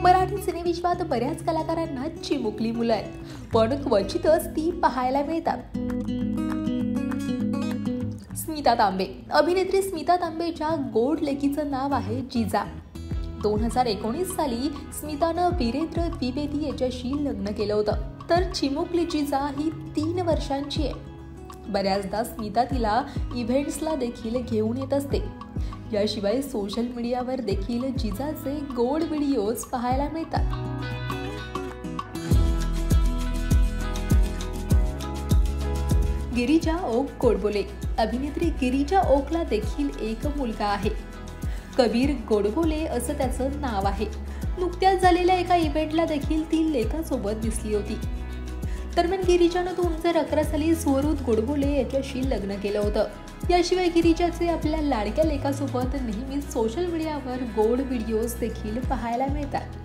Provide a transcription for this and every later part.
मराठी सिनेविश्वात बऱ्याच कलाकारांना चिमुकली मुलं आहेत, पण क्वचितच ती पाहायला मिळतात. स्मिता तांबे. अभिनेत्री स्मिता तांबेच्या गोड लेकीचं नाव आहे जिजा. 2019 साली स्मितानं वीरेंद्र द्विवेदी याच्याशी लग्न केलं होतं, तर चिमुकली जिजा ही 3 वर्षांची आहे. बऱ्याचदा स्मिता तिला इव्हेंट्सला देखील घेऊन येत असते. याशिवाय सोशल मीडियावर देखील जिजाचे गोड व्हिडिओज पाहायला मिळतात. गिरिजा ओक गोडबोले. अभिनेत्री गिरिजा ओकला देखील एक मुलगा आहे. कबीर गोडबोले असं त्याचं नाव आहे. नुकत्याच झालेल्या एका इव्हेंटला देखील ती लेकासोबत दिसली होती. दरम्यान गिरिजानं 2011 साली स्वरूप गोडबोले याच्याशी लग्न केलं होतं. याशिवाय गिरिजाचे आपल्या लाडक्या लेकासोबत नेहमीच सोशल मीडियावर गोड व्हिडिओज देखील पाहायला मिळतात.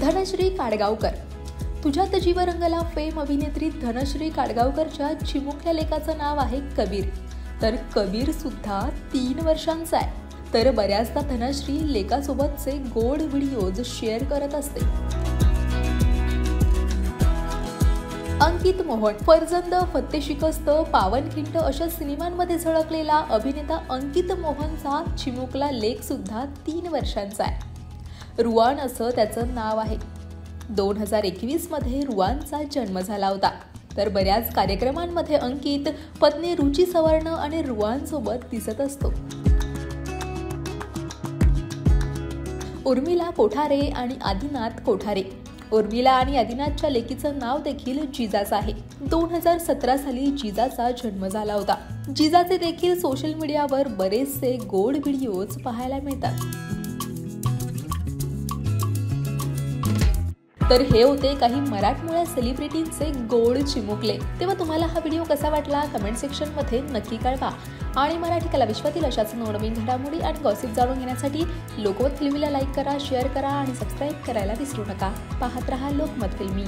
धनश्री काडगावकर. तुझ्यात जीव रंगला फेम अभिनेत्री धनश्री काडगावकरच्या चिमुकल्या लेकाचं नाव आहे कबीर. तर कबीर सुद्धा 3 वर्षांचा आहे. तर बऱ्याचदा धनश्री लेकासोबतचे गोड व्हिडिओज शेअर करत असते. अंकित मोहन. फर्जंद, फत्ते शिकस्त, पावनखिंड अशा सिनेमांमध्ये झळकलेला अभिनेता अंकित मोहनचा चिमुकला लेक सुद्धा 3 वर्षांचा आहे. रुआन असं त्याचं नाव आहे. 2021 मध्ये रुआनचा जन्म झाला होता. तर बऱ्याच कार्यक्रमांमध्ये अंकित पत्नी रुची सवर्ण आणि रुआन सोबत दिसत असतो. उर्मिला कोठारे आणि आदिनाथ कोठारे. उर्मिला आणि आदिनाथच्या लेकीचं नाव देखील जिजाच आहे. 2017 साली जिजाचा जन्म झाला होता. जिजाचे देखील सोशल मीडियावर बरेचसे गोड व्हिडिओज पाहायला मिळतात. तर हे होते काही मराठमोळ्या सेलिब्रिटींचे गोड चिमुकले. तेव्हा तुम्हाला हा व्हिडिओ कसा वाटला कमेंट सेक्शनमध्ये नक्की कळवा. आणि मराठी कला विश्वातील अशाच नवनवीन घडामोडी आणि गॉसिप जाणून घेण्यासाठी लोकमत फिल्मीला लाईक करा, शेअर करा आणि सबस्क्राईब करायला विसरू नका. पाहत रहा लोकमत फिल्मी.